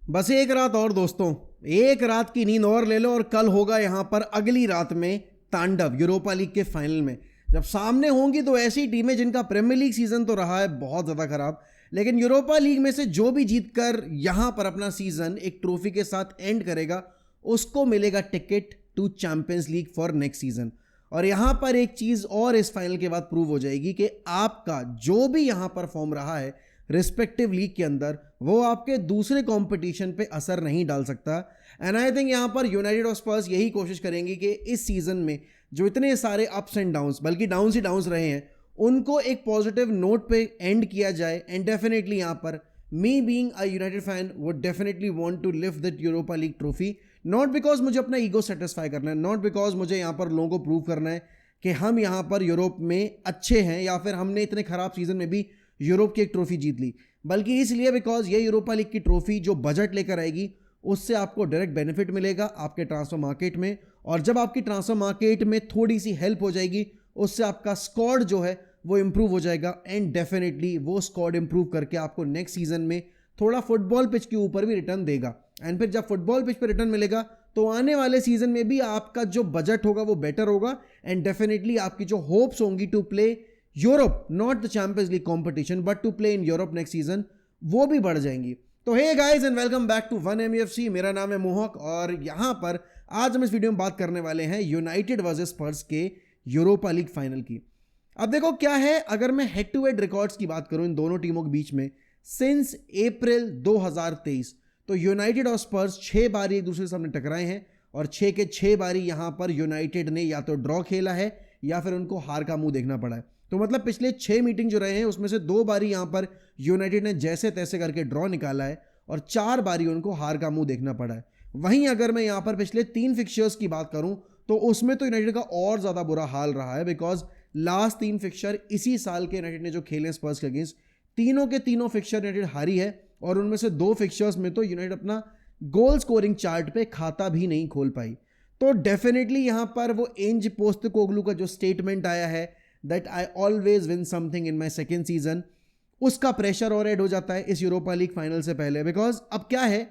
बस एक रात और दोस्तों, एक रात की नींद और ले लो और कल होगा यहां पर अगली रात में तांडव यूरोपा लीग के फाइनल में। जब सामने होंगी तो ऐसी टीमें जिनका प्रीमियर लीग सीजन तो रहा है बहुत ज़्यादा खराब, लेकिन यूरोपा लीग में से जो भी जीत कर यहां पर अपना सीजन एक ट्रॉफी के साथ एंड करेगा उसको मिलेगा ticket to Champions League for next season. और यहां पर एक चीज़ और इस फाइनल के बाद प्रूव हो जाएगी कि आपका जो भी यहां पर फॉर्म रहा है रिस्पेक्टिव लीग के अंदर वो आपके दूसरे कंपटीशन पे असर नहीं डाल सकता। एंड आई थिंक यहाँ पर यूनाइटेड और स्पर्स यही कोशिश करेंगी कि इस सीजन में जो इतने सारे अप्स एंड डाउन्स, बल्कि डाउन्स ही डाउन्स रहे हैं, उनको एक पॉजिटिव नोट पे एंड किया जाए। एंड डेफिनेटली यहाँ पर me being a United fan would definitely want to lift that Europa League trophy, not because मुझे अपना ईगो सेटिस्फाई करना है, नॉट बिकॉज मुझे यहाँ पर लोगों को प्रूव करना है कि हम यहाँ पर यूरोप में अच्छे हैं या फिर हमने इतने खराब सीजन में भी यूरोप की एक ट्रॉफी जीत ली, बल्कि इसलिए बिकॉज ये यूरोपा लीग की ट्रॉफी जो बजट लेकर आएगी उससे आपको डायरेक्ट बेनिफिट मिलेगा आपके ट्रांसफर मार्केट में। और जब आपकी ट्रांसफर मार्केट में थोड़ी सी हेल्प हो जाएगी उससे आपका स्क्वाड जो है वो इंप्रूव हो जाएगा। एंड डेफिनेटली वो स्क्वाड इंप्रूव करके आपको नेक्स्ट सीजन में थोड़ा फुटबॉल पिच के ऊपर भी रिटर्न देगा। एंड फिर जब फुटबॉल पिच पर रिटर्न मिलेगा तो आने वाले सीजन में भी आपका जो बजट होगा वो बेटर होगा। एंड डेफिनेटली आपकी जो होप्स होंगी to play Europe, not the Champions League competition but to play in Europe next season, वो भी बढ़ जाएंगी। तो hey guys and welcome back to 1MEFC। मेरा नाम है मोहक और यहां पर आज हम इस वीडियो में बात करने वाले हैं यूनाइटेड वर्सेस स्पर्स के यूरोपा लीग फाइनल की। अब देखो क्या है, अगर मैं हेड टू हेड रिकॉर्ड्स की बात करूं इन दोनों टीमों के बीच में सिंस अप्रैल 2023, तो यूनाइटेड और स्पर्स 6 बार एक दूसरे के सामने टकराए हैं और 6 के 6 बारी यहां पर यूनाइटेड ने या तो ड्रॉ खेला है या फिर उनको हार का मुंह देखना पड़ा है। तो मतलब पिछले 6 मीटिंग जो रहे हैं उसमें से 2 बारी यहां पर यूनाइटेड ने जैसे तैसे करके ड्रॉ निकाला है और 4 बारी उनको हार का मुंह देखना पड़ा है। वहीं अगर मैं यहां पर पिछले 3 फिक्चर्स की बात करूं तो उसमें तो यूनाइटेड का और ज्यादा बुरा हाल रहा है, बिकॉज लास्ट 3 फिक्चर इसी साल के यूनाइटेड ने जो खेले स्पर्स के अगेंस्ट, तीनों के तीनों फिक्चर यूनाइटेड हारी है और उनमें से 2 फिक्चर्स में तो यूनाइटेड अपना गोल स्कोरिंग चार्ट पे खाता भी नहीं खोल पाई। तो डेफिनेटली यहां पर वो एंज पोस्टेकोग्लू का जो स्टेटमेंट आया है that I always win something in my second season, उसका प्रेशर और ऐड हो जाता है इस यूरोपा लीग फाइनल से पहले। बिकॉज अब क्या है,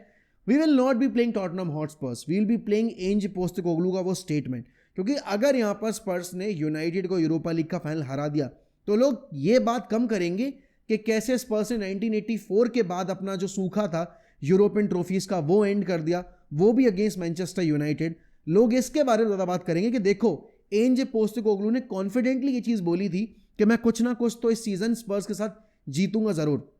we will not be playing Tottenham Hotspurs, we will be playing Ange Postecoglou का वो स्टेटमेंट। क्योंकि अगर यहां पर स्पर्स ने यूनाइटेड को यूरोपा लीग का फाइनल हरा दिया तो लोग ये बात कम करेंगे कि कैसे स्पर्स ने 1984 के बाद अपना जो सूखा था यूरोपियन ट्रॉफीज का वो एंड कर दिया, वो भी अगेंस्ट मैनचेस्टर यूनाइटेड। लोग इसके बारे में ज़्यादा बात करेंगे कि देखो एंज पोस्टेकोग्लू ने कॉन्फिडेंटली ये चीज़ बोली थी कि मैं कुछ ना कुछ तो इस सीजन स्पर्स के साथ जीतूंगा ज़रूर,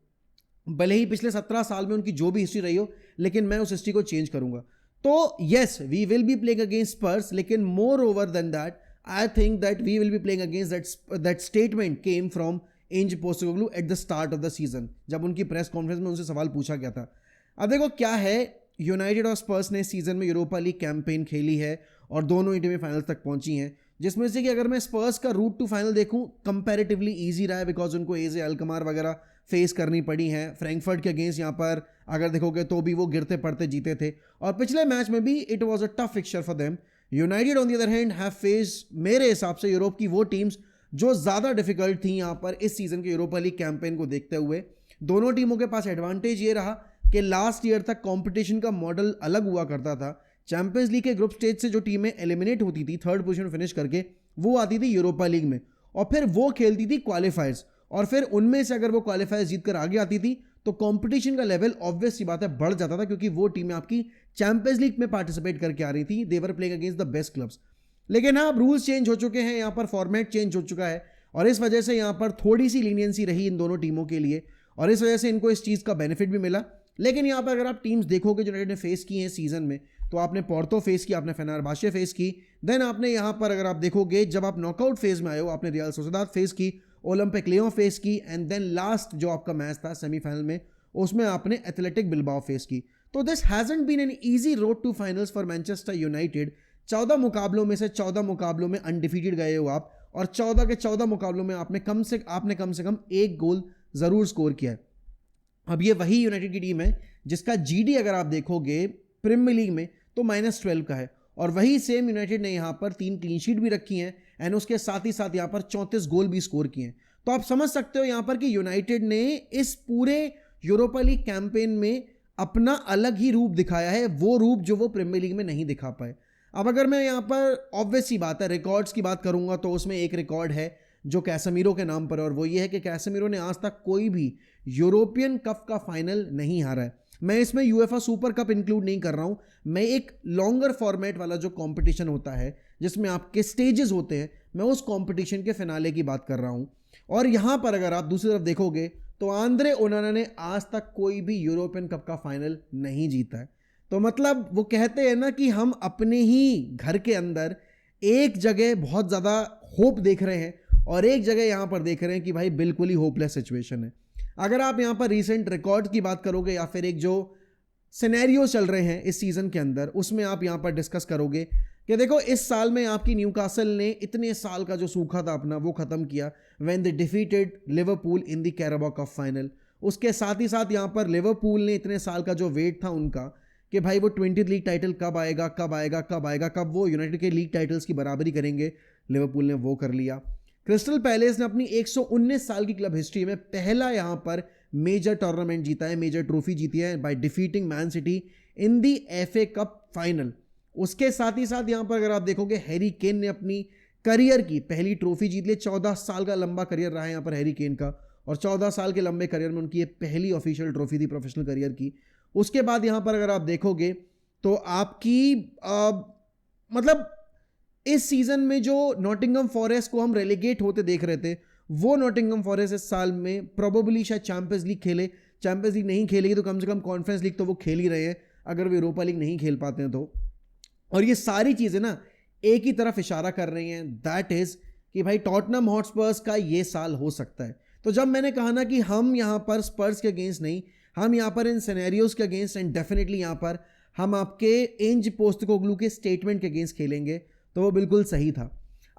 भले ही पिछले 17 साल में उनकी जो भी हिस्ट्री रही हो, लेकिन मैं उस हिस्ट्री को चेंज करूंगा। तो yes we will be playing against Spurs, लेकिन moreover then that I think that we will be playing against that statement came from Ange Postecoglou at the start of the season, जब उनकी press conference में उनसे सवाल पूछा गया था। अब देखो क्या है, यूनाइटेड और स्पर्स ने सीजन में यूरोपा लीग कैंपेन खेली है और दोनों ही टीमें फाइनल तक पहुंची हैं, जिसमें से कि अगर मैं स्पर्स का रूट टू फाइनल देखूं कंपैरेटिवली इजी रहा है, बिकॉज उनको एजे अल्कमार वगैरह फेस करनी पड़ी हैं। फ्रैंकफर्ट के अगेंस्ट यहाँ पर अगर देखोगे तो भी वो गिरते पड़ते जीते थे और पिछले मैच में भी it was a tough fixture for them. United on the other hand have face मेरे हिसाब से यूरोप की वो टीम्स जो ज़्यादा डिफिकल्ट थी यहाँ पर इस सीजन के यूरोपा लीग कैंपेन को देखते हुए। दोनों टीमों के पास एडवांटेज ये रहा कि लास्ट ईयर तक कंपटीशन का मॉडल अलग हुआ करता था। चैंपियंस लीग के ग्रुप स्टेज से जो टीमें एलिमिनेट होती थी थर्ड पोजीशन फिनिश करके, वो आती थी यूरोपा लीग में और फिर वो खेलती थी क्वालिफायर्स, और फिर उनमें से अगर वो क्वालिफायर्स जीतकर आगे आती थी तो कंपटीशन का लेवल ऑब्वियस सी बात है बढ़ जाता था, क्योंकि वो टीमें आपकी चैंपियंस लीग में पार्टिसिपेट करके आ रही थी, they were playing against the best clubs. लेकिन हाँ, अब रूल्स चेंज हो चुके हैं, यहाँ पर फॉर्मेट चेंज हो चुका है और इस वजह से यहाँ पर थोड़ी सी लीनियंसी रही इन दोनों टीमों के लिए और इस वजह से इनको इस चीज़ का बेनिफिट भी मिला। लेकिन यहाँ पर अगर आप टीम्स देखोगे जो यूनाइटेड ने फेस की हैं सीजन में, तो आपने पोर्तो फेस की, आपने फेनेरबाचे फेस की, देन आपने यहाँ पर अगर आप देखोगे जब आप नॉकआउट फेज में आए हो आपने रियल सोसिएदाद फेस की, ओलंपिक लियोन फेस की, एंड देन लास्ट जो आपका मैच था सेमीफाइनल में उसमें आपने एथलेटिक बिल्बाओ फेस की। तो this hasn't been an easy road to finals for Manchester United. 14 मुकाबलों में से 14 मुकाबलों में अनडिफीटेड गए हो आप और 14 के 14 मुकाबलों में आपने कम से कम 1 गोल जरूर स्कोर किया है। अब ये वही यूनाइटेड की टीम है जिसका जीडी अगर आप देखोगे प्रीमियर लीग में तो -12 का है और वही सेम यूनाइटेड ने यहाँ पर 3 क्लीन शीट भी रखी हैं एंड उसके साथ ही साथ यहाँ पर 34 गोल भी स्कोर किए हैं। तो आप समझ सकते हो यहाँ पर कि यूनाइटेड ने इस पूरे यूरोपा लीग कैंपेन में अपना अलग ही रूप दिखाया है, वो रूप जो वो प्रीमियर लीग में नहीं दिखा पाए। अब अगर मैं यहाँ पर ऑब्वियस सी बात है रिकॉर्ड्स की बात करूंगा तो उसमें एक रिकॉर्ड है जो कैसेमीरो के नाम पर है, और वो ये है कि कैसेमीरो ने आज तक कोई भी यूरोपियन कप का फाइनल नहीं हारा है। मैं इसमें यूएफए सुपर कप इंक्लूड नहीं कर रहा हूं, मैं एक लॉन्गर फॉर्मेट वाला जो कंपटीशन होता है जिसमें आपके स्टेजेस होते हैं, मैं उस कंपटीशन के फिनाले की बात कर रहा हूं। और यहां पर अगर आप दूसरी तरफ देखोगे तो आंद्रे ओनाना ने आज तक कोई भी यूरोपियन कप का फाइनल नहीं जीता है। तो मतलब वो कहते हैं ना कि हम अपने ही घर के अंदर एक जगह बहुत ज़्यादा होप देख रहे हैं और एक जगह यहाँ पर देख रहे हैं कि भाई बिल्कुल ही होपलेस सिचुएशन है। अगर आप यहाँ पर रीसेंट रिकॉर्ड की बात करोगे या फिर एक जो सिनेरियो चल रहे हैं इस सीज़न के अंदर, उसमें आप यहाँ पर डिस्कस करोगे कि देखो इस साल में आपकी न्यूकासल ने इतने साल का जो सूखा था अपना वो ख़त्म किया when they defeated Liverpool in the Carabao cup final. उसके साथ ही साथ यहाँ पर लिवरपूल ने इतने साल का जो वेट था उनका कि भाई वो 20th लीग टाइटल कब आएगा कब आएगा कब आएगा, कब वो यूनाइटेड के लीग टाइटल्स की बराबरी करेंगे, लिवरपूल ने वो कर लिया। क्रिस्टल पैलेस ने अपनी 119 साल की क्लब हिस्ट्री में पहला यहाँ पर मेजर टूर्नामेंट जीता है, मेजर ट्रॉफी जीती है by defeating man city in the FA cup final. उसके साथ ही साथ यहाँ पर अगर आप देखोगे हैरी केन ने अपनी करियर की पहली ट्रॉफी जीत ली। 14 साल का लंबा करियर रहा है यहाँ पर हैरी केन का, और 14 साल के लंबे करियर में उनकी ये पहली ऑफिशियल ट्रॉफी थी प्रोफेशनल करियर की। उसके बाद यहाँ पर अगर आप देखोगे तो आपकी मतलब इस सीजन में जो नॉटिंघम फॉरेस्ट को हम रेलीगेट होते देख रहे थे, वो नॉटिंघम फॉरेस्ट इस साल में प्रोबेबली शायद चैंपियंस लीग खेले। चैंपियंस लीग नहीं खेलेगी तो कम से कम कॉन्फ्रेंस लीग तो वो खेल ही रहे हैं, अगर वो यूरोपा लीग नहीं खेल पाते हैं तो। और ये सारी चीज़ें ना एक ही तरफ इशारा कर रही हैं, दैट इज़ कि भाई टॉटनहम हॉटस्पर्स का ये साल हो सकता है। तो जब मैंने कहा ना कि हम यहाँ पर स्पर्स के अगेंस्ट नहीं, हम यहाँ पर इन सिनेरियोज के अगेंस्ट एंड डेफिनेटली यहाँ पर हम आपके एंज पोस्टेकोग्लू के स्टेटमेंट के अगेंस्ट खेलेंगे, तो वो बिल्कुल सही था।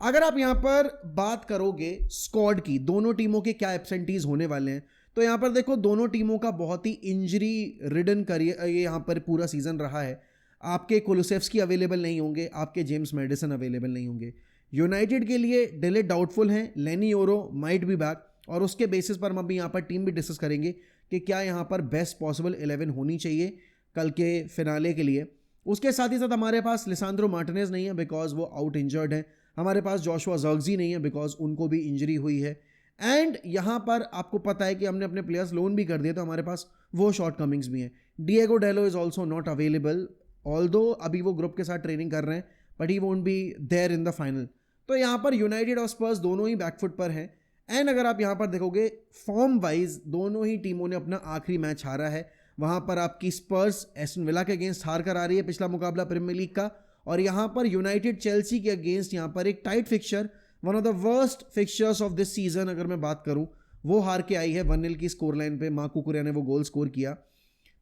अगर आप यहाँ पर बात करोगे स्क्वाड की, दोनों टीमों के क्या एब्सेंटीज होने वाले हैं, तो यहाँ पर देखो दोनों टीमों का बहुत ही इंजरी रिडन करियर ये यहाँ पर पूरा सीजन रहा है। आपके कुलुसेव्स्की अवेलेबल नहीं होंगे, आपके जेम्स मैडिसन अवेलेबल नहीं होंगे। यूनाइटेड के लिए डिले डाउटफुल हैं, लेनी ओरो माइट बी बैक, और उसके बेसिस पर हम अभी यहाँ पर टीम भी डिस्कस करेंगे कि क्या यहाँ पर बेस्ट पॉसिबल 11 होनी चाहिए कल के फिनाले के लिए। उसके साथ ही साथ हमारे पास लिसांद्रो मार्टिनेज नहीं है बिकॉज वो आउट इंजर्ड है। हमारे पास जोशुआ ज़र्क्ज़ी नहीं है बिकॉज उनको भी इंजरी हुई है। एंड यहाँ पर आपको पता है कि हमने अपने प्लेयर्स लोन भी कर दिए, तो हमारे पास वो शॉर्ट कमिंग्स भी हैं। Diego Dalot is also not available, although अभी वो ग्रुप के साथ ट्रेनिंग कर रहे हैं, but he won't be there in the final. तो यहाँ पर यूनाइटेड और स्पर्स दोनों ही बैकफुट पर हैं। एंड अगर आप यहाँ पर देखोगे फॉर्म वाइज दोनों ही टीमों ने अपना आखिरी मैच हारा है। वहाँ पर आपकी स्पर्स एस्टन विला के अगेंस्ट हार कर आ रही है पिछला मुकाबला प्रीमियर लीग का, और यहाँ पर यूनाइटेड चेल्सी के अगेंस्ट यहाँ पर एक tight fixture, one of the worst fixtures of this season अगर मैं बात करूँ, वो हार के आई है 1-0 की स्कोर लाइन पे। मार्को कुरिया ने वो गोल स्कोर किया।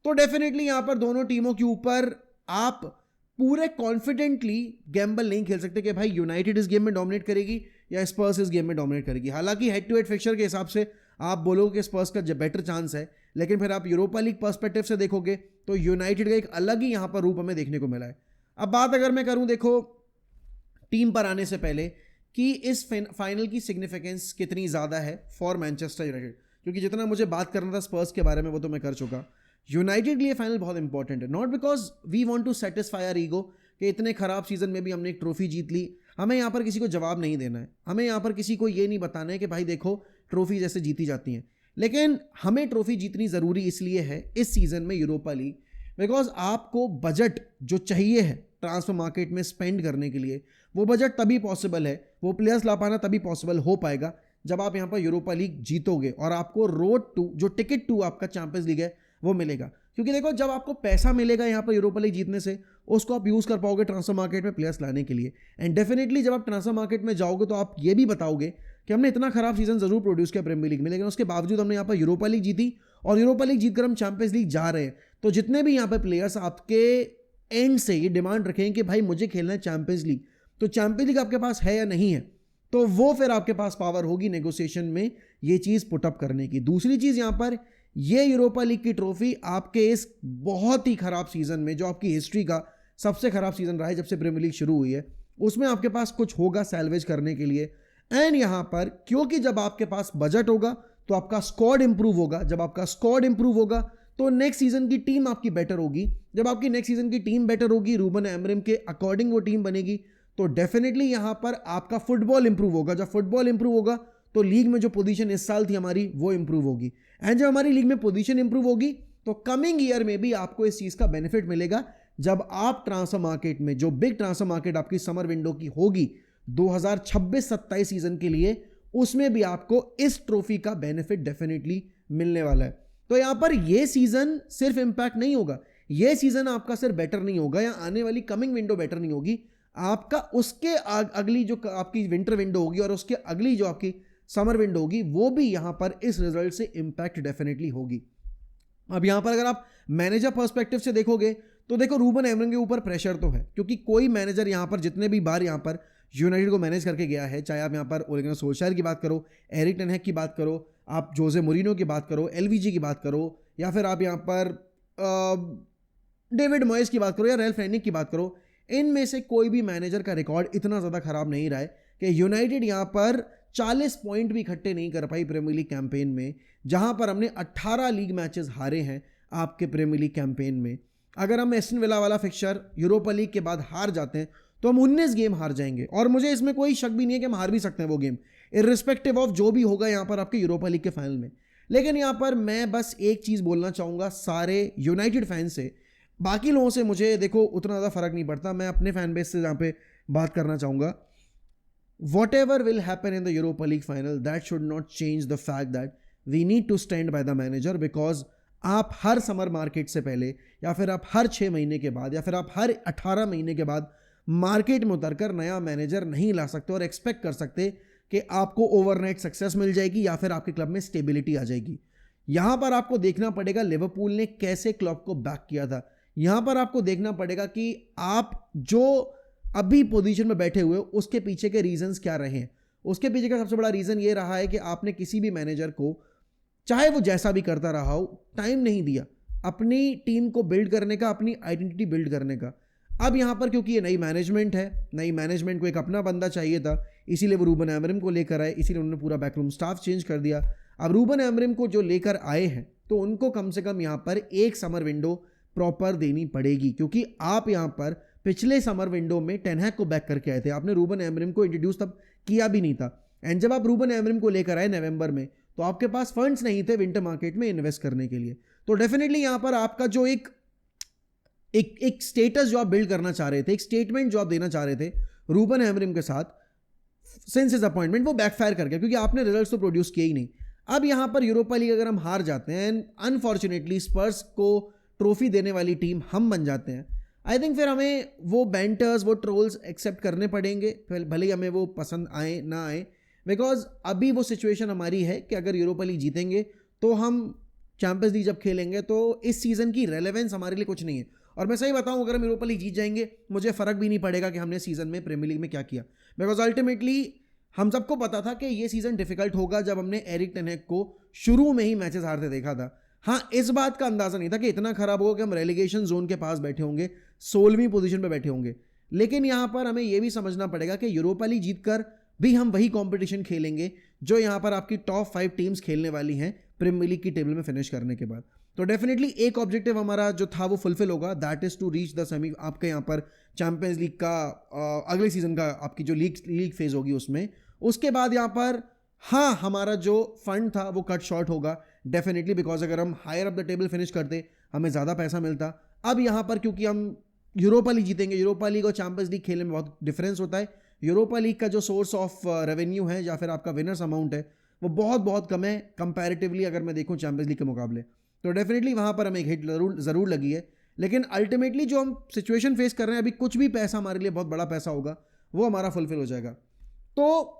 तो डेफिनेटली यहाँ पर दोनों टीमों के ऊपर आप पूरे कॉन्फिडेंटली गैम्बल नहीं खेल सकते कि भाई यूनाइटेड इस गेम में डोमिनेट करेगी या स्पर्स इस गेम में डोमिनेट करेगी। हालांकि हेड टू हेड फिक्चर के हिसाब से आप बोलोगे कि स्पर्स का बेटर चांस है, लेकिन फिर आप यूरोपा लीग पर्सपेक्टिव से देखोगे तो यूनाइटेड का एक अलग ही यहाँ पर रूप हमें देखने को मिला है। अब बात अगर मैं करूँ देखो टीम पर आने से पहले कि इस फाइनल की सिग्निफिकेंस कितनी ज़्यादा है फॉर मैनचेस्टर यूनाइटेड, क्योंकि जितना मुझे बात करना था स्पर्स के बारे में वो तो मैं कर चुका। यूनाइटेड के लिए फाइनल बहुत इंपॉर्टेंट है, not because we want to satisfy our ego कि इतने खराब सीजन में भी हमने एक ट्रॉफी जीत ली। हमें यहाँ पर किसी को जवाब नहीं देना है, हमें यहाँ पर किसी को ये नहीं बताना है कि भाई देखो ट्रॉफी जैसे जीती जाती हैं, लेकिन हमें ट्रॉफी जीतनी ज़रूरी इसलिए है इस सीज़न में यूरोपा लीग, बिकॉज आपको बजट जो चाहिए है ट्रांसफर मार्केट में स्पेंड करने के लिए, वो बजट तभी पॉसिबल है, वो प्लेयर्स ला पाना तभी पॉसिबल हो पाएगा जब आप यहाँ पर यूरोपा लीग जीतोगे और आपको रोड टू जो टिकट टू आपका चैंपियंस लीग है वो मिलेगा। क्योंकि देखो जब आपको पैसा मिलेगा यहाँ पर यूरोपा लीग जीतने से, उसको आप यूज़ कर पाओगे ट्रांसफर मार्केट में प्लेयर्स लाने के लिए। एंड डेफिनेटली जब आप ट्रांसफर मार्केट में जाओगे तो आप ये भी बताओगे कि हमने इतना खराब सीजन जरूर प्रोड्यूस किया प्रीमियर लीग में, लेकिन उसके बावजूद हमने यहाँ पर यूरोपा लीग जीती, और यूरोपा लीग जीतकर हम चैंपियंस लीग जा रहे हैं। तो जितने भी यहाँ पर प्लेयर्स आपके एंड से ये डिमांड रखेंगे कि भाई मुझे खेलना है चैंपियंस लीग, तो चैंपियंस लीग आपके पास है या नहीं है, तो वो फिर आपके पास पावर होगी नेगोशिएशन में ये चीज़ पुटअप करने की। दूसरी चीज़ यहाँ पर ये यूरोपा लीग की ट्रॉफी आपके इस बहुत ही खराब सीजन में, जो आपकी हिस्ट्री का सबसे खराब सीजन रहा है जब से प्रीमियर लीग शुरू हुई है, उसमें आपके पास कुछ होगा सैल्वेज करने के लिए। एंड यहाँ पर क्योंकि जब आपके पास बजट होगा तो आपका स्क्वाड इंप्रूव होगा, जब आपका स्क्वाड इंप्रूव होगा तो नेक्स्ट सीजन की टीम आपकी बेटर होगी। जब आपकी नेक्स्ट सीजन की टीम बेटर होगी, रूबन एमरिम के अकॉर्डिंग वो टीम बनेगी, तो डेफिनेटली यहां पर आपका फुटबॉल इंप्रूव होगा। जब फुटबॉल इंप्रूव होगा तो लीग में जो पोजीशन इस साल थी हमारी वो इंप्रूव होगी, एंड जब हमारी लीग में पोजीशन इंप्रूव होगी तो कमिंग ईयर में भी आपको इस चीज का बेनिफिट मिलेगा। जब आप ट्रांसफर मार्केट में, जो बिग ट्रांसफर मार्केट आपकी समर विंडो की होगी 2026-27 सीजन के लिए, उसमें भी आपको इस ट्रॉफी का बेनिफिट डेफिनेटली मिलने वाला है। तो यहां पर यह सीजन सिर्फ इंपैक्ट नहीं होगा, यह सीजन आपका सिर्फ बेटर नहीं होगा या आने वाली कमिंग विंडो बेटर नहीं होगी, आपका उसके अगली जो आपकी विंटर विंडो होगी और उसके अगली जो आपकी समर विंडो होगी वो भी यहां पर इस रिजल्ट से इंपैक्ट डेफिनेटली होगी। अब यहां पर अगर आप मैनेजर पर्सपेक्टिव से देखोगे तो देखो रूबन एमरिम के ऊपर प्रेशर तो है, क्योंकि कोई मैनेजर यहां पर जितने भी बार यहां पर यूनाइटेड को मैनेज करके गया है, चाहे आप यहां पर ओले गुनार सोल्शायर की बात करो, एरिक टेन हैग की बात करो, आप जोसे मोरिनो की बात करो, एलवीजी की बात करो, या फिर आप यहां पर डेविड मॉयस की बात करो या रैल्फ रैनिक की बात करो, इनमें से कोई भी मैनेजर का रिकॉर्ड इतना ज़्यादा खराब नहीं रहा है कि यूनाइटेड यहां पर 40 पॉइंट भी इकट्ठे नहीं कर पाई प्रीमियर लीग कैंपेन में, जहां पर हमने 18 लीग मैचेस हारे हैं आपके प्रीमियर लीग कैंपेन में। अगर हम एस्टन विला वाला फिक्चर यूरोपा लीग के बाद हार जाते हैं तो हम 19 गेम हार जाएंगे, और मुझे इसमें कोई शक भी नहीं है कि हम हार भी सकते हैं वो गेम, इर्रिस्पेक्टिव ऑफ जो भी होगा यहाँ पर आपके यूरोपा लीग के फाइनल में। लेकिन यहाँ पर मैं बस एक चीज़ बोलना चाहूँगा सारे यूनाइटेड फैन से, बाकी लोगों से मुझे देखो उतना ज़्यादा फर्क नहीं पड़ता, मैं अपने फैन बेस से यहाँ पे बात करना चाहूँगा। Whatever will happen in the Europa League final, that should not change the fact that we need to stand by the manager, because आप हर समर मार्केट से पहले या फिर आप हर 6 महीने के बाद या फिर आप हर 18 महीने के बाद मार्केट में उतरकर नया मैनेजर नहीं ला सकते और एक्सपेक्ट कर सकते कि आपको ओवरनाइट सक्सेस मिल जाएगी या फिर आपके क्लब में स्टेबिलिटी आ जाएगी। यहां पर आपको देखना पड़ेगा लिवरपूल ने कैसे क्लब को बैक किया था, यहां पर आपको देखना पड़ेगा कि आप जो अभी पोजीशन में बैठे हुए उसके पीछे के रीजंस क्या रहे हैं। उसके पीछे का सबसे बड़ा रीजन ये रहा है कि आपने किसी भी मैनेजर को, चाहे वो जैसा भी करता रहा हो, टाइम नहीं दिया अपनी टीम को बिल्ड करने का, अपनी आइडेंटिटी बिल्ड करने का। अब यहां पर क्योंकि ये नई मैनेजमेंट है, नई मैनेजमेंट को एक अपना बंदा चाहिए था, इसीलिए वो रूबन एमरिम को लेकर आए, इसीलिए उन्होंने पूरा बैकरूम स्टाफ चेंज कर दिया। अब रूबन एमरिम को जो लेकर आए हैं तो उनको कम से कम यहां पर एक समर विंडो प्रॉपर देनी पड़ेगी, क्योंकि आप यहां पर पिछले समर विंडो में टेन हैग को बैक करके आए थे, आपने रूबन एमरिम को इंट्रोड्यूस तब किया भी नहीं था, एंड जब आप रूबन एमरिम को लेकर आए नवंबर में तो आपके पास फंड्स नहीं थे विंटर मार्केट में इन्वेस्ट करने के लिए। तो डेफिनेटली यहां पर आपका जो एक स्टेटस जो आप बिल्ड करना चाह रहे थे, एक स्टेटमेंट जो आप देना चाह रहे थे रूबन एमरिम के साथ सिंस हिज अपॉइंटमेंट, वो बैकफायर कर गया, क्योंकि आपने रिजल्ट्स तो प्रोड्यूस किए ही नहीं। अब यहां पर यूरोपा लीग अगर हम हार जाते हैं एंड अनफॉर्चुनेटली स्पर्स को ट्रॉफी देने वाली टीम हम बन जाते हैं, आई थिंक फिर हमें वो बैंटर्स, वो ट्रोल्स एक्सेप्ट करने पड़ेंगे, भले ही हमें वो पसंद आए ना आए, बिकॉज अभी वो सिचुएशन हमारी है कि अगर यूरोपा लीग जीतेंगे तो हम चैंपियंस लीग जब खेलेंगे तो इस सीज़न की रेलेवेंस हमारे लिए कुछ नहीं है। और मैं सही बताऊं, अगर हम यूरोपा लीग जीत जाएंगे मुझे फ़र्क भी नहीं पड़ेगा कि हमने सीज़न में प्रीमियर लीग में क्या किया, बिकॉज अल्टीमेटली हम सबको पता था कि ये सीज़न डिफिकल्ट होगा जब हमने एरिक टेन हैग को शुरू में ही मैचेस हारते देखा था। हाँ, इस बात का अंदाज़ा नहीं था कि इतना खराब होगा कि हम रेलीगेशन जोन के पास बैठे होंगे, 16वीं पोजीशन पे बैठे होंगे। लेकिन यहाँ पर हमें यह भी समझना पड़ेगा कि यूरोपा लीग जीतकर भी हम वही कंपटीशन खेलेंगे जो यहाँ पर आपकी टॉप 5 टीम्स खेलने वाली हैं प्रीमियर लीग की टेबल में फिनिश करने के बाद। तो डेफिनेटली एक ऑब्जेक्टिव हमारा जो था वो फुलफिल होगा, that is to reach the semi, आपके यहाँ पर चैंपियंस लीग का अगले सीजन का आपकी जो लीग फेज होगी उसमें। उसके बाद यहाँ पर हाँ, हमारा जो फंड था वो कट शॉर्ट होगा डेफिनेटली, बिकॉज अगर हम higher up the table finish करते हमें ज़्यादा पैसा मिलता। अब यहाँ पर क्योंकि हम यूरोपा लीग जीतेंगे, यूरोपा लीग और चैंपियंस लीग खेलने में बहुत डिफरेंस होता है। यूरोपा लीग का जो सोर्स ऑफ रेवेन्यू है या फिर आपका विनर्स अमाउंट है वो बहुत कम है कंपैरेटिवली अगर मैं देखूं चैंपियंस लीग के मुकाबले। तो डेफिनेटली वहाँ पर हमें एक हिट ज़रूर लगी है, लेकिन अल्टीमेटली जो हम सिचुएशन फेस कर रहे हैं अभी, कुछ भी पैसा हमारे लिए बहुत बड़ा पैसा होगा वो हमारा फुलफिल हो जाएगा। तो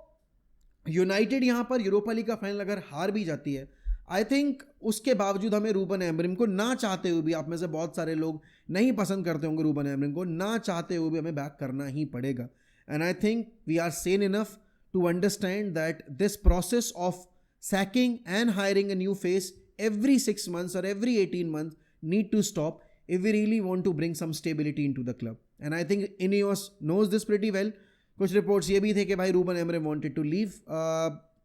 यूनाइटेड यहाँ पर यूरोपा लीग का फाइनल अगर हार भी जाती है, आई थिंक उसके बावजूद हमें रूबन एमरिम को, ना चाहते हुए भी, आप में से बहुत सारे लोग नहीं पसंद करते होंगे रूबन एमरिम को, ना चाहते हुए भी हमें बैक करना ही पड़ेगा। And I think we are sane enough to understand that this process of sacking and hiring a new face every 6 months or every 18 months need to stop if we really want to bring some stability into the club. And I think Ineos knows this pretty well. कुछ reports ये भी थे कि भाई Ruben Amorim wanted to leave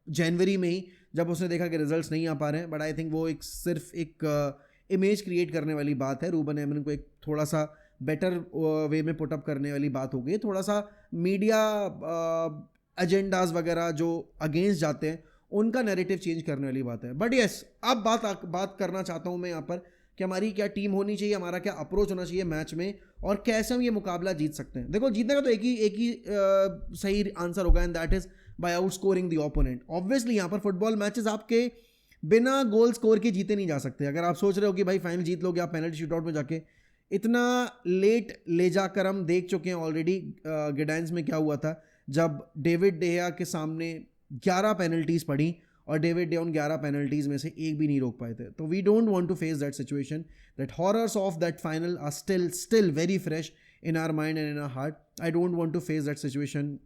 जनवरी में ही, जब उसने देखा कि रिजल्ट्स नहीं आ पा रहे हैं, बट आई थिंक वो सिर्फ एक इमेज क्रिएट करने वाली बात है, रूबन एमरिन को एक थोड़ा सा बेटर वे में पुटअप करने वाली बात हो गई, थोड़ा सा मीडिया एजेंडाज वगैरह जो अगेंस्ट जाते हैं उनका नैरेटिव चेंज करने वाली बात है। बट यस, अब बात करना चाहता हूँ मैं यहाँ पर कि हमारी क्या टीम होनी चाहिए, हमारा क्या अप्रोच होना चाहिए मैच में, और कैसे हम ये मुकाबला जीत सकते हैं। देखो, जीतने का तो एक ही सही आंसर होगा, and that is by out scoring the opponent. Obviously यहाँ पर फुटबॉल मैचेस आपके बिना गोल स्कोर के जीते नहीं जा सकते। अगर आप सोच रहे हो कि भाई फाइनल जीत लोगे आप पेनल्टी शूटआउट में जाके, इतना लेट ले जाकर हम देख चुके हैं ऑलरेडी। गिडाइंस में क्या हुआ था जब डेविड डेया के सामने 11 पेनल्टीज पड़ी और डेविड डे उन 11 पेनल्टीज में से एक भी नहीं रोक पाए थे। तो we don't want to face that situation, that horrors of that final are still very fresh in our mind and in our heart. I don't want to face that situation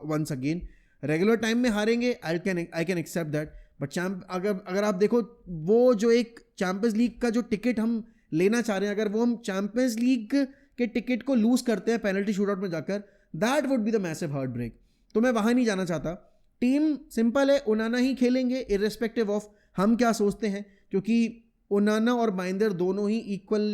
once again. Regular time में हारेंगे, I can accept that, but अगर आप देखो वो जो एक champions league का जो टिकट हम लेना चाह रहे हैं, अगर वो हम चैंपियंस लीग के टिकट को लूज करते हैं पेनल्टी शूटआउट में जाकर, that would be the massive heart break. तो मैं वहाँ नहीं जाना चाहता। टीम सिंपल है, ओनाना ही खेलेंगे इर्रेस्पेक्टिव ऑफ हम क्या सोचते हैं, क्योंकि ओनाना और बाइंदर दोनों ही इक्वल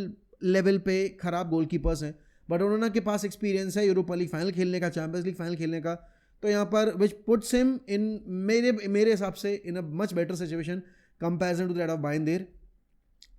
लेवल पे खराब गोलकीपर्स हैं। बट ओनाना के पास एक्सपीरियंस है यूरोपा लीग फाइनल खेलने का, चैंपियंस लीग फाइनल खेलने का, तो यहाँ पर विच पुट्स हिम इन मेरे हिसाब से in a much better situation comparison to that of Bayindir.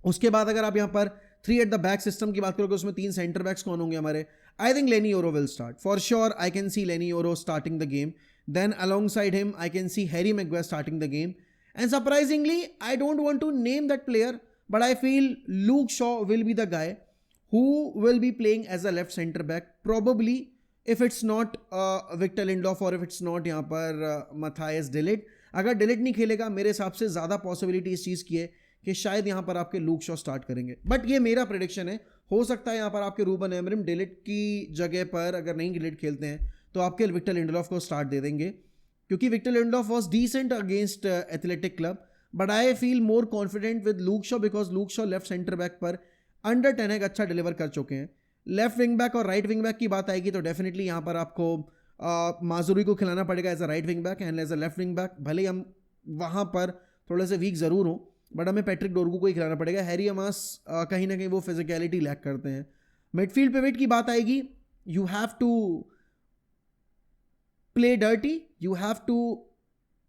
उसके बाद अगर आप यहाँ पर 3 एट द बैक सिस्टम की बात करोगे, उसमें 3 सेंटर बैक्स कौन होंगे हमारे? आई थिंक लेनी ओरो will start for sure. I can see लेनी ओरो starting the game. Then alongside him, I can see Harry Maguire starting the game. And surprisingly, I don't want to name that player, but I feel Luke Shaw will be the guy who will be playing as a left centre back. Probably, if it's not Victor Lindelof or if it's not यहाँ पर Matthias de Ligt. अगर de Ligt नहीं खेलेगा, मेरे हिसाब से ज़्यादा possibility इस चीज़ की है कि शायद यहाँ पर आपके लूक शॉ स्टार्ट करेंगे। बट ये मेरा प्रेडिक्शन है, हो सकता है यहाँ पर आपके रूबन एमरिम de Ligt की जगह पर अगर नहीं de Ligt खेलते हैं तो आपके विक्टर लिंडलॉफ को स्टार्ट दे देंगे, क्योंकि Victor Lindelof was decent against athletic club. But I feel more confident with Luke Shaw because Luke Shaw left centre back पर अंडर 10 एक अच्छा डिलीवर कर चुके हैं। लेफ्ट विंग बैक और राइट विंग बैक की बात आएगी तो डेफिनेटली यहाँ पर आपको माजुरी को खिलाना पड़ेगा as a right wing back and as a left wing back. भले ही हम वहाँ पर थोड़े से वीक ज़रूर हों, बट हमें पैट्रिक डोरगू को ही खिलाना पड़ेगा। हैरी अमास कहीं ना कहीं वो फिजिकलिटी लैक करते हैं। मिडफील्ड पिवट की बात आएगी, you have to play dirty, you have to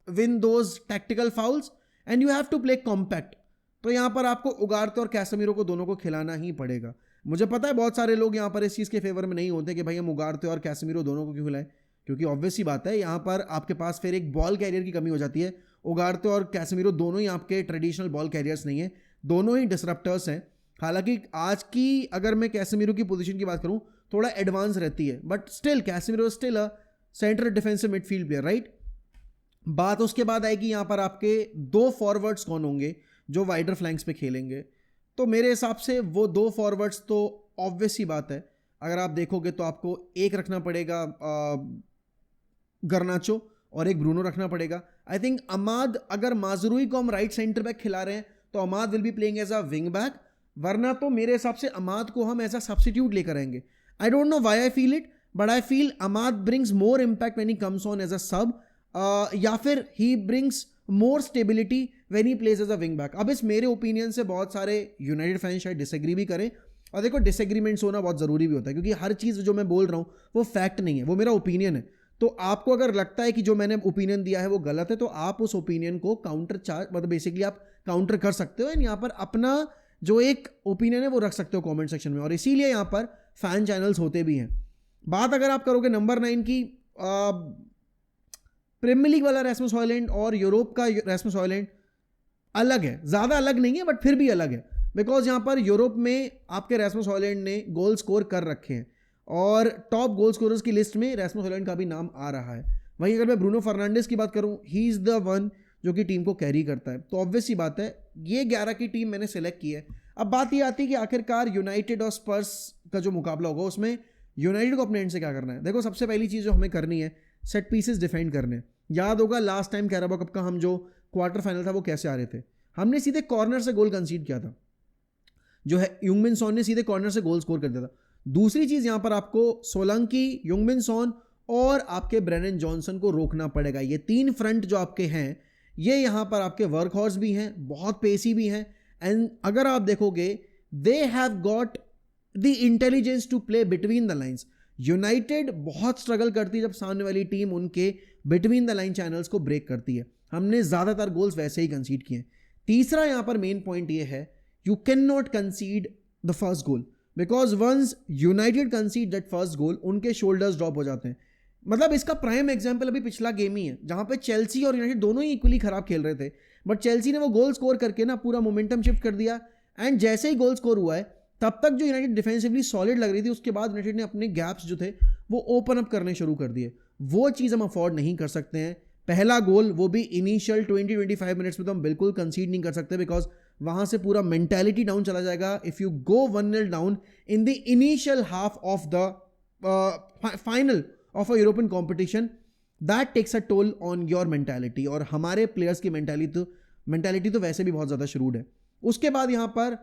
win those tactical fouls and you have to play compact. तो यहाँ पर आपको उगार्ते और कैसेमीरो को दोनों को खिलाना ही पड़ेगा। मुझे पता है बहुत सारे लोग यहाँ पर इस चीज़ के फेवर में नहीं होते कि भाई हम उगार्ते और कैसेमीरो दोनों को क्यों खिलाएं, क्योंकि ऑब्वियस सी बात है यहाँ पर आपके पास फिर एक बॉल कैरियर की कमी हो जाती है। उगार्ते और कैसेमीरो दोनों ही आपके ट्रेडिशनल बॉल कैरियर्स नहीं है, दोनों ही डिसरप्टर्स हैं। हालांकि आज की अगर मैं कैसेमीरो की पोजीशन की बात करूँ थोड़ा एडवांस रहती है, but still Casemiro still a central defensive midfield player, right. बात उसके बाद आएगी यहाँ पर आपके 2 फॉरवर्ड्स कौन होंगे जो वाइडर फ्लैंक्स पे खेलेंगे। तो मेरे हिसाब से वो 2 फॉरवर्ड्स तो ऑब्वियस ही बात है, अगर आप देखोगे तो आपको एक रखना पड़ेगा गर्नाचो और एक ब्रूनो रखना पड़ेगा। आई थिंक अमाद, अगर माजरूई को हम राइट सेंटर बैक खिला रहे हैं तो Amad will be playing as a wing back, वरना तो मेरे हिसाब से अमाद को हम एज अ सब्स्टिट्यूट लेकर आएंगे। I don't know why I feel it, but I feel Ahmad brings more impact when he comes on as a sub, या फिर he brings more stability when he plays as a wing back. अब इस मेरे opinion से बहुत सारे United fan शायद disagree भी करें, और देखो डिसएग्रीमेंट्स होना बहुत ज़रूरी भी होता है, क्योंकि हर चीज़ जो मैं बोल रहा हूँ वो फैक्ट नहीं है, वो मेरा ओपिनियन है। तो आपको अगर लगता है कि जो मैंने ओपिनियन दिया है वो गलत है, तो आप उस ओपिनियन को मतलब बेसिकली आप काउंटर कर सकते हो एंड यहाँ पर अपना जो एक ओपिनियन है वो रख सकते हो कॉमेंट सेक्शन में, और इसीलिए यहाँ पर फैन चैनल्स होते भी हैं। बात अगर आप करोगे नंबर 9 की, प्रीमियर लीग वाला रैस्मस हॉयलैंड और यूरोप का रैस्मस हॉयलैंड अलग है, ज़्यादा अलग नहीं है बट फिर भी अलग है, बिकॉज यहाँ पर यूरोप में आपके रैस्मस हॉयलैंड ने गोल स्कोर कर रखे हैं और टॉप गोल स्कोरर्स की लिस्ट में रैस्मस हॉयलैंड का भी नाम आ रहा है। वहीं अगर मैं ब्रूनो फर्नांडिस की बात करूँ, ही इज़ द वन जो कि टीम को कैरी करता है। तो ऑब्वियस सी बात है ये 11 की टीम मैंने सेलेक्ट की है। अब बात ये आती है कि आखिरकार यूनाइटेड और स्पर्स का जो मुकाबला होगा उसमें यूनाइटेड को अपने एंड से क्या करना है। देखो, सबसे पहली चीज़ जो हमें करनी है, सेट पीसेस डिफेंड करने। याद होगा लास्ट टाइम कैराबा कप का हम जो क्वार्टर फाइनल था वो कैसे आ रहे थे, हमने सीधे कॉर्नर से गोल कंसीड किया था, जो है यूंगमिन सॉन ने सीधे कॉर्नर से गोल स्कोर कर दिया था। दूसरी चीज़ यहाँ पर आपको सोलंकी, यूंगमिन सॉन और आपके ब्रेनन जॉनसन को रोकना पड़ेगा। ये 3 फ्रंट जो आपके हैं ये यहाँ पर आपके वर्क हॉर्स भी हैं, बहुत पेसी भी हैं एंड अगर आप देखोगे they have got the intelligence to play between the lines. United बहुत स्ट्रगल करती है जब सामने वाली टीम उनके बिटवीन द लाइन चैनल्स को ब्रेक करती है. हमने ज़्यादातर गोल्स वैसे ही कंसीड किए. तीसरा यहाँ पर मेन पॉइंट ये है, you can not concede the first goal because once United concede that first goal उनके शोल्डर्स ड्रॉप हो जाते हैं. मतलब इसका प्राइम एग्जाम्पल अभी पिछला गेम ही है जहाँ पे चेल्सी और यूनाइटेड दोनों ही इक्वली खराब खेल रहे थे, बट चेल्सी ने वो गोल स्कोर करके ना पूरा मोमेंटम शिफ्ट कर दिया. एंड जैसे ही गोल स्कोर हुआ है तब तक जो यूनाइटेड डिफेंसिवली सॉलिड लग रही थी, उसके बाद यूनाइटेड ने अपने गैप्स जो थे वो ओपन अप करने शुरू कर दिए. वो चीज़ हम अफोर्ड नहीं कर सकते हैं. पहला गोल वो भी इनिशियल 20-25 मिनट्स में तो हम बिल्कुल कंसीड नहीं कर सकते बिकॉज वहां से पूरा मेंटालिटी डाउन चला जाएगा. If you go 1-0 down in the initial half of the final of a European competition, that takes a toll on your mentality. और हमारे प्लेयर्स की मेंटालिटी तो वैसे भी बहुत ज़्यादा श्रूड है. उसके बाद यहाँ पर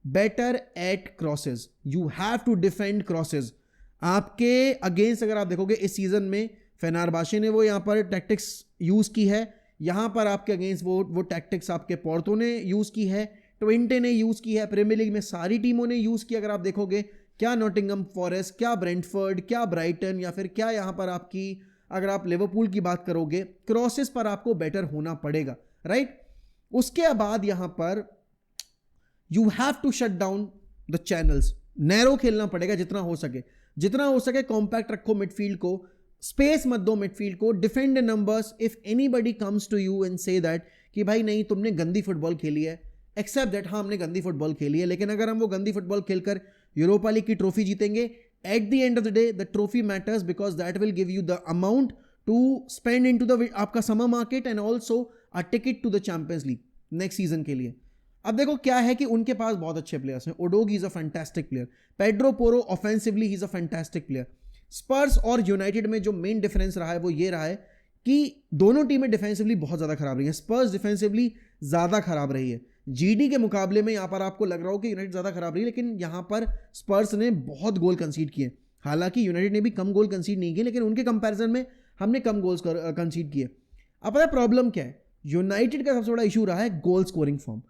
better at crosses, you have to defend crosses. आपके अगेंस्ट अगर आप देखोगे इस सीजन में फेनेरबाचे ने वो यहाँ पर टैक्टिक्स यूज़ की है, यहाँ पर आपके अगेंस्ट वो टैक्टिक्स आपके पोर्तो ने यूज़ की है, ट्वेंटे ने यूज़ की है, प्रीमियर लीग में सारी टीमों ने यूज़ की. अगर आप देखोगे क्या नॉटिंघम फॉरेस्ट, क्या ब्रेंटफोर्ड, क्या ब्राइटन, या फिर क्या यहाँ पर आपकी अगर आप लिवरपूल की बात करोगे, क्रॉसेस पर आपको बेटर होना पड़ेगा, राइट. उसके बाद यहाँ पर you have to shut down the channels. Narrow खेलना पड़ेगा जितना हो सके कॉम्पैक्ट रखो मिडफील्ड को, स्पेस मत दो मिडफील्ड को, defend numbers. If anybody comes to you and say that कि भाई नहीं तुमने गंदी फुटबॉल खेली है, एक्सेप्ट दैट हाँ हमने गंदी फुटबॉल खेली है, लेकिन अगर हम वो गंदी फुटबॉल खेलकर यूरोपा लीग की ट्रॉफी जीतेंगे, at the end of the day the trophy matters because that will give you the amount to spend into the आपका summer market and also a ticket to the Champions League next season के लिए. अब देखो क्या है कि उनके पास बहुत अच्छे प्लेयर्स हैं. Udogie is a fantastic player, Pedro Porro offensively he is a fantastic player. Spurs और यूनाइटेड में जो मेन डिफरेंस रहा है वो ये रहा है कि दोनों टीमें डिफेंसिवली बहुत ज़्यादा खराब रही हैं. स्पर्स डिफेंसिवली ज़्यादा खराब रही है. जीडी के मुकाबले में यहाँ पर आपको लग रहा हो कि यूनाइटेड ज़्यादा खराब रही है, लेकिन यहाँ पर स्पर्स ने बहुत गोल कंसीड किए. हालांकि यूनाइटेड ने भी कम गोल कंसीड नहीं किए, लेकिन उनके कंपैरिजन में हमने कम गोल्स कंसीड किए. अब पता है प्रॉब्लम क्या है? यूनाइटेड का सबसे बड़ा इशू रहा है गोल स्कोरिंग फॉर्म.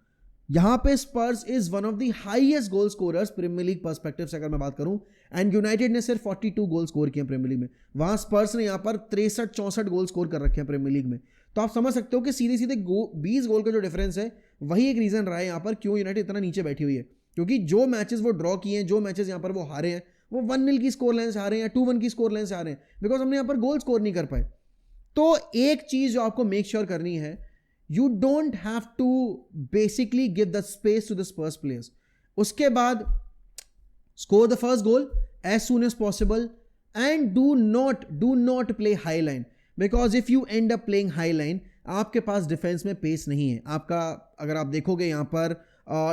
यहाँ पे Spurs is one of the highest goal scorers Premier League perspective से अगर मैं बात करूं, एंड यूनाइटेड ने सिर्फ 42 गोल स्कोर किए प्रीमियर लीग में. वहां स्पर्स ने यहाँ पर 63-64 गोल स्कोर कर रखे हैं प्रीमियर लीग में. तो आप समझ सकते हो कि सीधे सीधे 20 गोल का जो डिफरेंस है वही एक रीजन रहा है यहाँ पर क्यों यूनाइटेड इतना नीचे बैठी हुई है. क्योंकि जो मैचेस वो ड्रॉ किए हैं, जो मैचेस यहाँ पर वो हारे हैं, वो 1-0 की स्कोर लाइन से हारे हैं या 2-1 की स्कोर लाइन से हारे हैं, बिकॉज हमने यहाँ पर गोल स्कोर नहीं कर पाए. तो एक चीज जो आपको मेक श्योर करनी है, you don't have to basically give the space to the Spurs players. उसके बाद score the first goal as soon as possible and do not play high line, because if you end up playing high line आपके पास defence में pace नहीं है. आपका अगर आप देखोगे यहाँ पर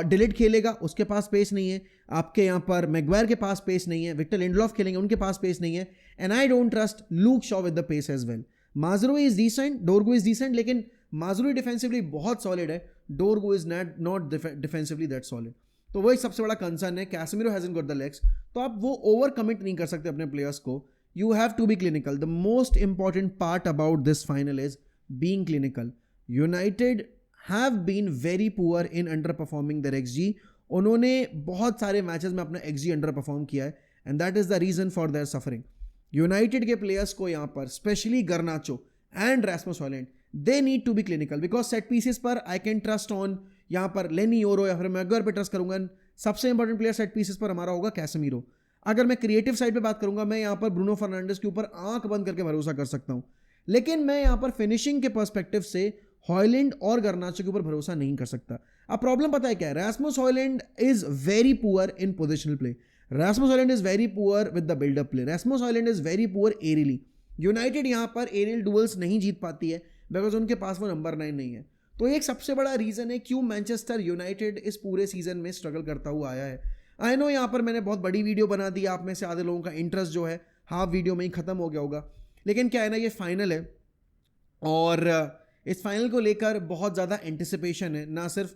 डिलीट खेलेगा, उसके पास पेस नहीं है. आपके यहाँ पर मैगवायर के पास पेस नहीं है. विक्टर लिंडलॉफ खेलेंगे, उनके पास पेस नहीं है. And I don't trust Luke Shaw with the pace as well. Mazraoui is decent, Dorgu is decent, लेकिन माजरूई डिफेंसिवली बहुत सॉलिड है, Dorgu is not defensively that solid. तो वही सबसे बड़ा कंसर्न है. Casemiro hasn't got the legs, तो आप वो ओवर कमिट नहीं कर सकते अपने प्लेयर्स को. You have to be clinical. The most important part about this final is being clinical. United have been very poor in under performing their xG. उन्होंने बहुत सारे मैचेस में अपना एक्सजी अंडर परफॉर्म किया है, and that is the reason for their suffering. United के players को यहाँ पर specially Garnacho and Rasmus Hojlund, they need to be clinical, because set pieces पर आई कैन ट्रस्ट ऑन यहाँ पर लेनी ओरो या फिर मैगवायर पे ट्रस्ट करूंगा. सबसे इंपॉर्टेंट प्लेयर सेट पीसेस पर हमारा होगा कैसेमीरो. अगर मैं क्रिएटिव साइड पे बात करूंगा, मैं यहाँ पर ब्रूनो फर्नांडिस के ऊपर आंख बंद करके भरोसा कर सकता हूँ, लेकिन मैं यहाँ पर फिनिशिंग के पर्सपेक्टिव से हॉयलैंड और गर्नाचो के ऊपर भरोसा नहीं कर सकता. अब प्रॉब्लम पता है क्या है? Rasmus Hojlund is very poor in positional play. Rasmus Hojlund is very poor with the buildup play. Rasmus Hojlund is very poor aerially. United यहाँ पर एरियल डुअल्स नहीं जीत पाती है बिकॉज उनके पास वो नंबर 9 नहीं है. तो एक सबसे बड़ा रीजन है क्यों मैनचेस्टर यूनाइटेड इस पूरे सीजन में स्ट्रगल करता हुआ आया है. आई नो यहाँ पर मैंने बहुत बड़ी वीडियो बना दी, आप में से आधे लोगों का इंटरेस्ट जो है हाफ वीडियो में ही खत्म हो गया होगा, लेकिन क्या है ना, ये फाइनल है और इस फाइनल को लेकर बहुत ज़्यादा एंटिसिपेशन है, ना सिर्फ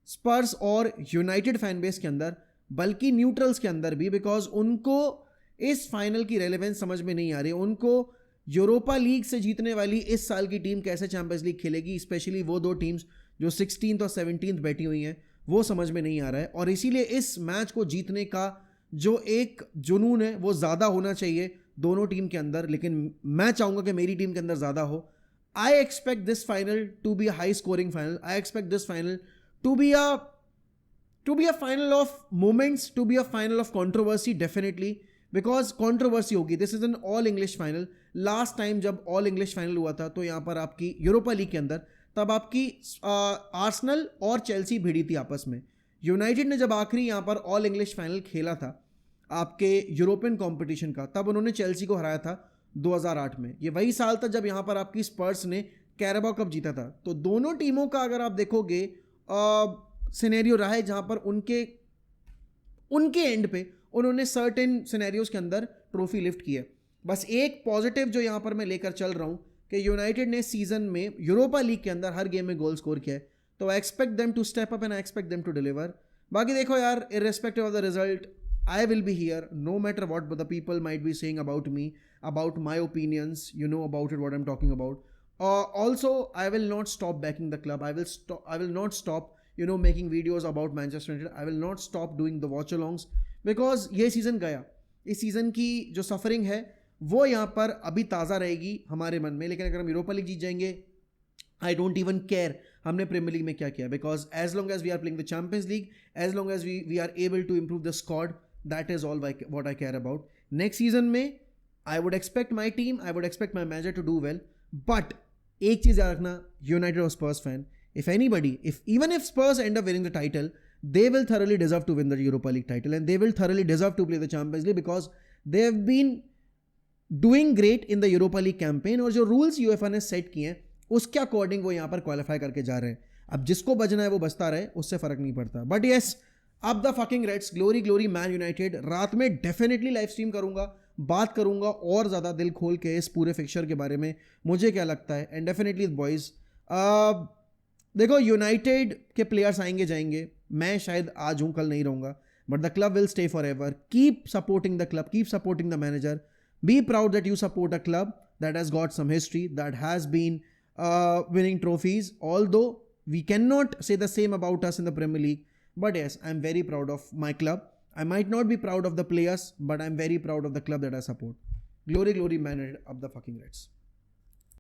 स्पर्स और यूनाइटेड फैन बेस के अंदर बल्कि न्यूट्रल्स के अंदर भी, बिकॉज उनको इस फाइनल की रेलेवेंस समझ में नहीं आ रही. उनको यूरोपा लीग से जीतने वाली इस साल की टीम कैसे चैंपियंस लीग खेलेगी, स्पेशली वो दो टीम्स जो 16th और 17th बैठी हुई हैं, वो समझ में नहीं आ रहा है। और इसीलिए इस मैच को जीतने का जो एक जुनून है वो ज़्यादा होना चाहिए दोनों टीम के अंदर, लेकिन मैं चाहूँगा कि मेरी टीम के अंदर ज़्यादा हो। I expect this final to be a high scoring final. I expect this final to be a final of moments, to be a final of controversy definitely, because controversy होगी. This is an all English final. Last time जब all English final हुआ था तो यहाँ पर आपकी Europa league के अंदर तब आपकी आर्सेनल और चेल्सी भिड़ी थी आपस में। यूनाइटेड ने जब आखिरी यहाँ पर ऑल इंग्लिश फाइनल खेला था आपके यूरोपियन कंपटीशन का, तब उन्होंने चेल्सी को हराया था 2008 में। ये वही साल था जब यहाँ पर आपकी स्पर्स ने कैराबाओ कप जीता था। तो दोनों टीमों का अगर आप देखोगे सिनेरियो रहा है जहाँ पर उनके एंड पे उन्होंने सर्टेन सिनेरियोज के अंदर ट्रॉफी लिफ्ट की है। बस एक पॉजिटिव जो यहाँ पर मैं लेकर चल रहा हूँ कि यूनाइटेड ने सीजन में यूरोपा लीग के अंदर हर गेम में गोल स्कोर किया है, तो I expect them to step up and I expect them to deliver. बाकी देखो यार, irrespective of the result, I will be here no matter what the people might be saying about me, about my opinions, you know about it, what I'm talking about. Also, I will not stop backing the club. I will not stop, making videos about Manchester United. I will not stop doing the watch-alongs because ये season गया, इस season की जो suffering है वो यहाँ पर अभी ताज़ा रहेगी हमारे मन में। लेकिन अगर हम यूरोपा लीग जीत जाएंगे, आई डोंट इवन केयर हमने प्रीमियर लीग में क्या किया, because as long as we are playing the Champions League, as long as we are able to improve the squad, that is all what I care about. Next season में I would expect my team, I would expect my manager to do well. But एक चीज़ याद रखना, United और Spurs fan, even if Spurs end up winning the title, they will thoroughly deserve to win the Europa League title and they will thoroughly deserve to play the Champions League because they have been doing great in the Europa League campaign. और जो rules UEFA ने set किए हैं उसके according वो यहाँ पर qualify करके जा रहे हैं। अब जिसको बजना है वो बचता रहे, उससे फर्क नहीं पड़ता। बट येस, अब the fucking Reds, glory glory Man United. रात में डेफिनेटली लाइव स्ट्रीम करूंगा, बात करूंगा और ज़्यादा दिल खोल के इस पूरे फिक्चर के बारे में, मुझे क्या लगता है। एंड डेफिनेटली बॉयज़, देखो यूनाइटेड के प्लेयर्स आएंगे जाएंगे, मैं शायद आज हूँ कल नहीं रहूँगा, but the club will stay forever. Keep supporting the club, keep supporting the manager, be proud that you support a club that has got some history, that has been winning trophies, although we cannot say the same about us in the Premier League. But yes, I'm very proud of my club. I might not be proud of the players, but I'm very proud of the club that I support. Glory, glory, man of the fucking Reds.